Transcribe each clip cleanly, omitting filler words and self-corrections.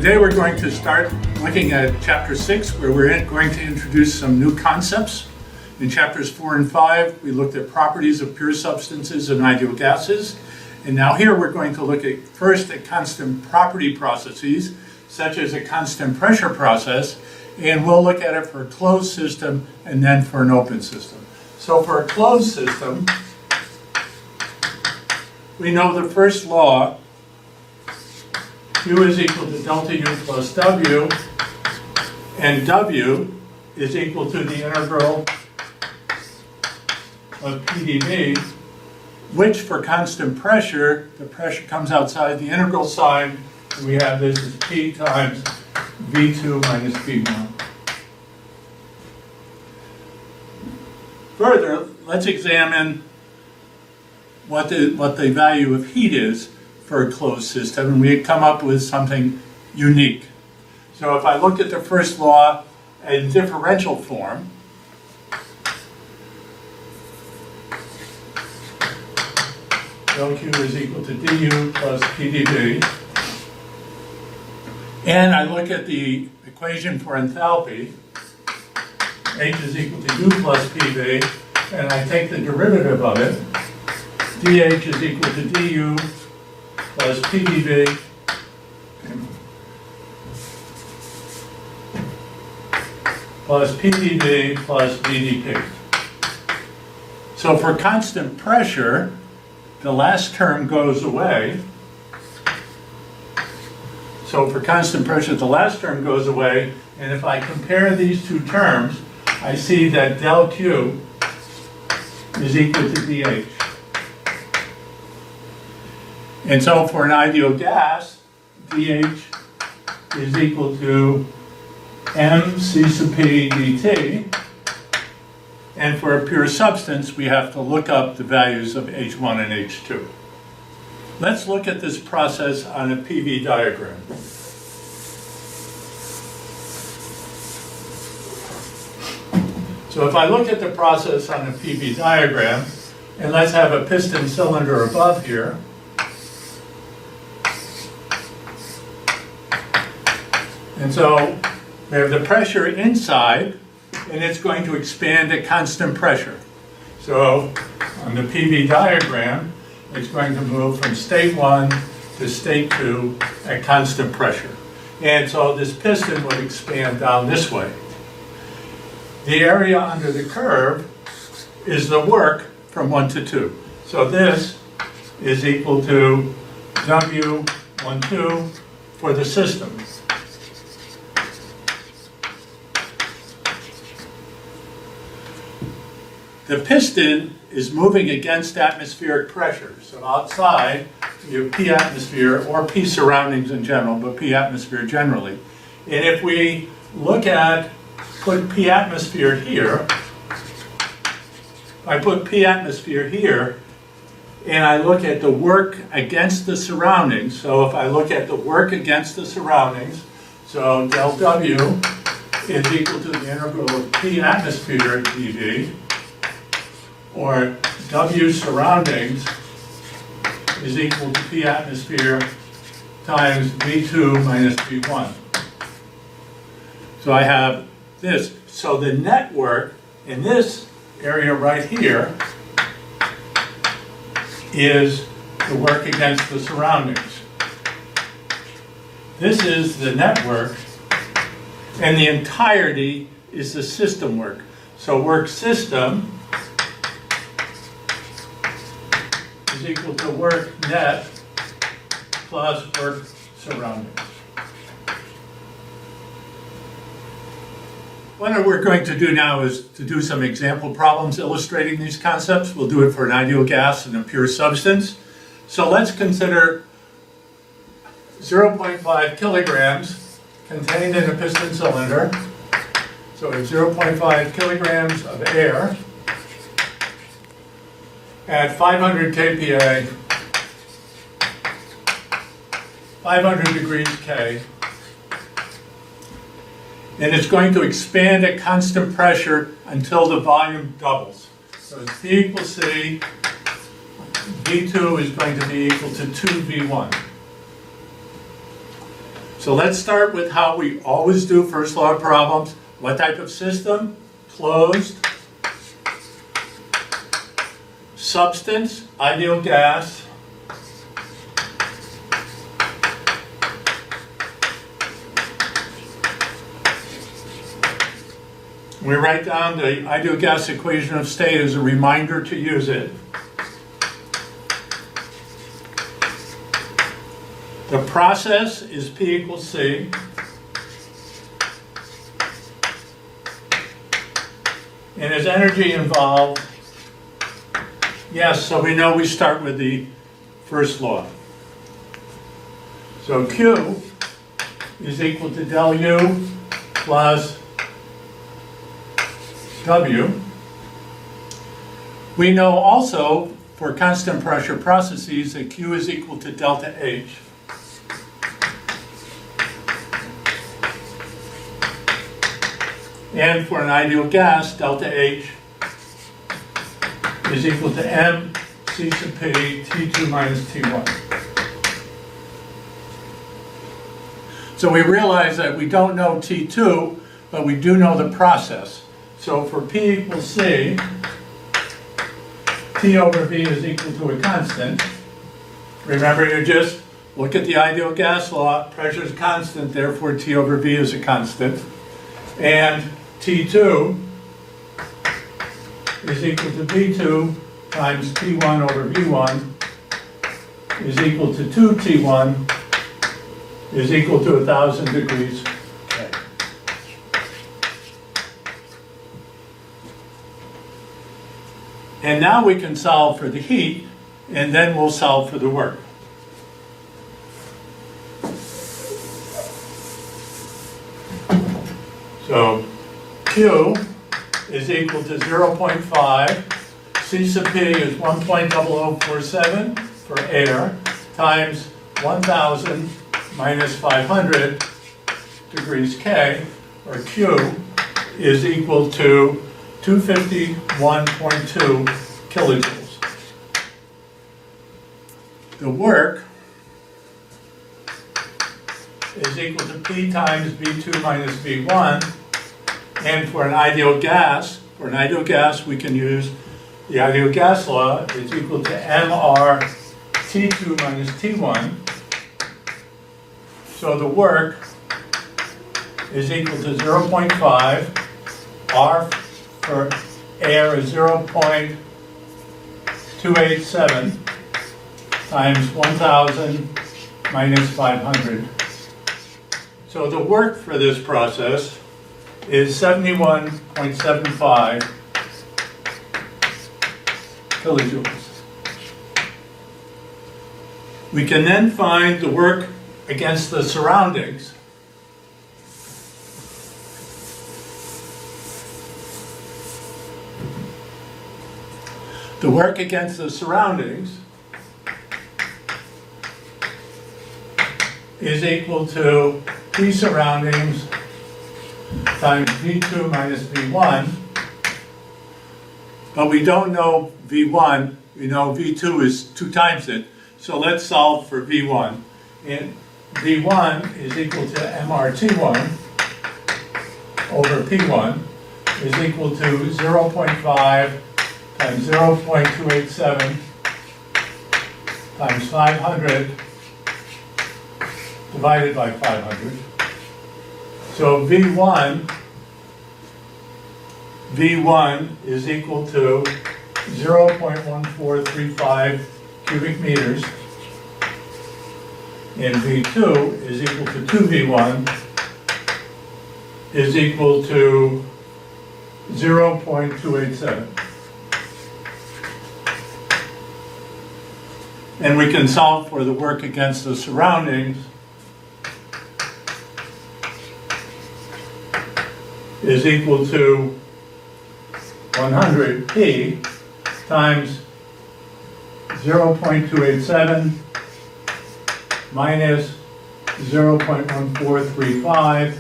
Today we're going to start looking at Chapter 6, where we're going to introduce some new concepts. In Chapters 4 and 5, we looked at properties of pure substances and ideal gases. And now here we're going to look at first at constant property processes, such as a constant pressure process, and we'll look at it for a closed system and then for an open system. So for a closed system, we know the first law, Q is equal to delta U plus W, and W is equal to the integral of PdV, which for constant pressure, the pressure comes outside the integral sign, and we have this as P times V2 minus V1. Further, let's examine what the value of heat is for a closed system, and we come up with something unique. So if I look at the first law in differential form, del Q is equal to du plus PdV, and I look at the equation for enthalpy, H is equal to U plus PV, and I take the derivative of it, dH is equal to du plus PdV plus PdV plus VdP. So for constant pressure, the last term goes away. So for constant pressure, the last term goes away, and if I compare these two terms, I see that del Q is equal to dH. And so for an ideal gas, dH is equal to mc sub p dt. And for a pure substance, we have to look up the values of H1 and H2. Let's look at this process on a PV diagram. So if I look at the process on a PV diagram, and let's have a piston cylinder above here, and so we have the pressure inside, and it's going to expand at constant pressure. So on the PV diagram, it's going to move from state 1 to state 2 at constant pressure. And so this piston would expand down this way. The area under the curve is the work from 1 to 2. So this is equal to W12 for the system. The piston is moving against atmospheric pressure. So outside, you have P atmosphere, or P surroundings in general, but P atmosphere generally. And if we look at, put P atmosphere here, I put P atmosphere here, and I look at the work against the surroundings. So if I look at the work against the surroundings, so del W is equal to the integral of P atmosphere dV, or W surroundings is equal to P atmosphere times V2 minus V1. So I have this. So the net work in this area right here is the work against the surroundings. This is the net work, and the entirety is the system work. So work system is equal to work net plus work surroundings. What we're going to do now is to do some example problems illustrating these concepts. We'll do it for an ideal gas and a pure substance. So let's consider 0.5 kilograms contained in a piston cylinder. So we have 0.5 kilograms of air at 500 kPa, 500 degrees K, and it's going to expand at constant pressure until the volume doubles. So it's P equals C, V2 is going to be equal to 2V1. So let's start with how we always do first law problems. What type of system? Closed. Substance, ideal gas. We write down the ideal gas equation of state as a reminder to use it. The process is P equals C. And is energy involved? Yes, so we know we start with the first law. So Q is equal to del U plus W. We know also for constant pressure processes that Q is equal to delta H. And for an ideal gas, delta H is equal to M C sub P T2 minus T1. So we realize that we don't know T2, but we do know the process. So for P equals C, T over V is equal to a constant. Remember, you just look at the ideal gas law, pressure is constant, therefore T over V is a constant. And T2 is equal to V2 times T1 over V1 is equal to 2T1 is equal to 1,000 degrees K. And now we can solve for the heat, and then we'll solve for the work. So Q is equal to 0.5, C sub P is 1.0047 for air, times 1,000 minus 500 degrees K, or Q, is equal to 251.2 kilojoules. The work is equal to P times V2 minus V1. And for an ideal gas, we can use the ideal gas law. It's equal to MR T2 minus T1. So the work is equal to 0.5. R for air is 0.287 times 1,000 minus 500. So the work for this process is 71.75 kilojoules. We can then find the work against the surroundings. The work against the surroundings is equal to P surroundings times V2 minus V1, but we don't know V1, we know V2 is 2 times it, so let's solve for V1. And V1 is equal to MRT1 over P1 is equal to 0.5 times 0.287 times 500 divided by 500. So V1 is equal to 0.1435 cubic meters, and V2 is equal to 2V1 is equal to 0.287. And we can solve for the work against the surroundings is equal to 100p times 0.287 minus 0.1435,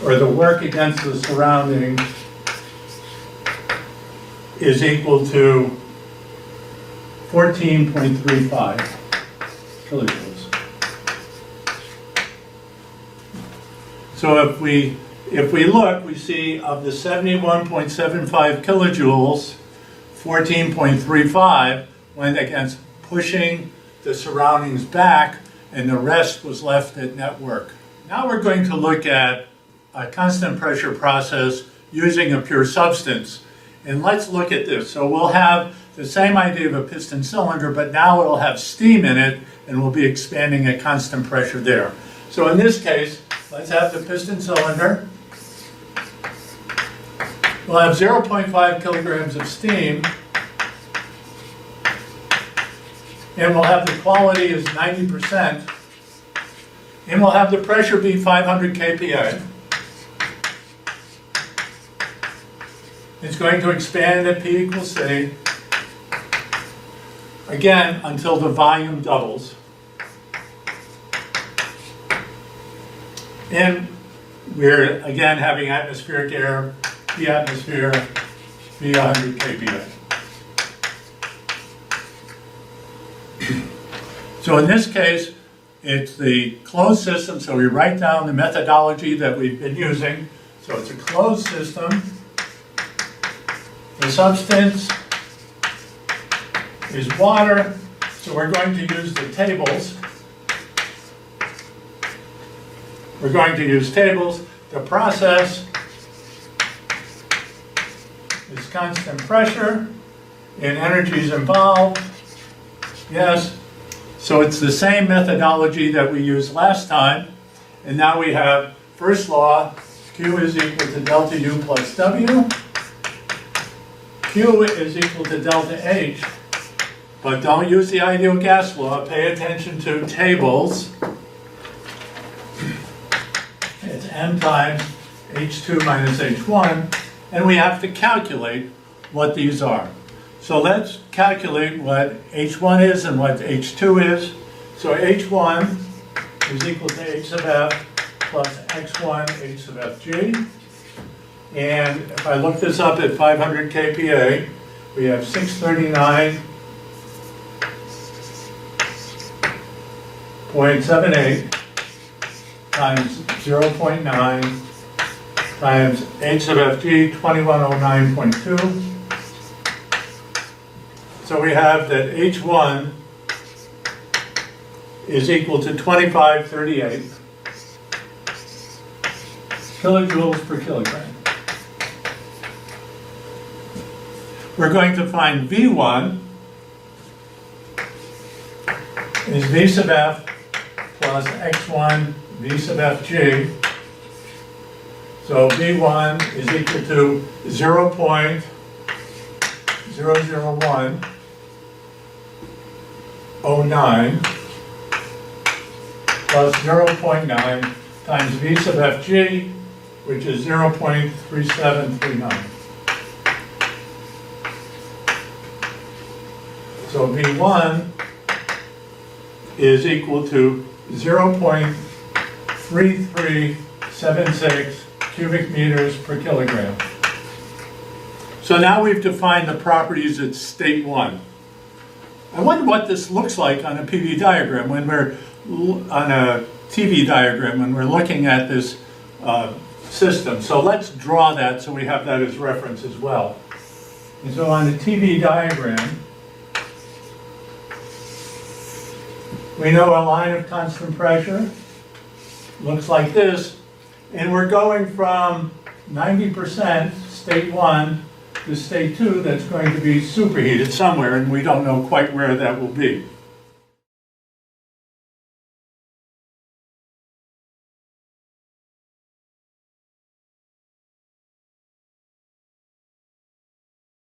or the work against the surroundings is equal to 14.35 kilojoules. So if we look, we see of the 71.75 kilojoules, 14.35 went against pushing the surroundings back, and the rest was left at net work. Now we're going to look at a constant pressure process using a pure substance. And let's look at this. So we'll have the same idea of a piston cylinder, but now it'll have steam in it, and we'll be expanding at constant pressure there. So in this case, let's have the piston cylinder. We'll have 0.5 kilograms of steam, and we'll have the quality is 90%, and we'll have the pressure be 500 kPa. It's going to expand at P equals C, again, until the volume doubles. And we're, again, having atmospheric air, the atmosphere, be 100 kPa. So in this case, it's the closed system, so we write down the methodology that we've been using. So it's a closed system. The substance is water, so we're going to use the tables. We're going to use tables. The process is constant pressure, and energy is involved. Yes. So it's the same methodology that we used last time. And now we have first law, Q is equal to delta U plus W. Q is equal to delta H. But don't use the ideal gas law. Pay attention to tables. It's M times H2 minus H1. And we have to calculate what these are. So let's calculate what H1 is and what H2 is. So H1 is equal to H sub F plus X1 H sub Fg. And if I look this up at 500 kPa, we have 639.78 times 0.9 times H sub Fg, 2109.2. So we have that H1 is equal to 2538 kilojoules per kilogram. We're going to find V1 is V sub F plus X1 V sub Fg. So V1 is equal to 0.001 09 plus 0.9 times V sub Fg, which is 0.3739. So V1 is equal to 0.3376 cubic meters per kilogram. So now we've defined the properties at state 1. I wonder what this looks like on a PV diagram when we're on a TV diagram when we're looking at this system. So let's draw that so we have that as reference as well. And so on the TV diagram, we know a line of constant pressure looks like this, and we're going from 90% state 1 to state 2 that's going to be superheated somewhere, and we don't know quite where that will be.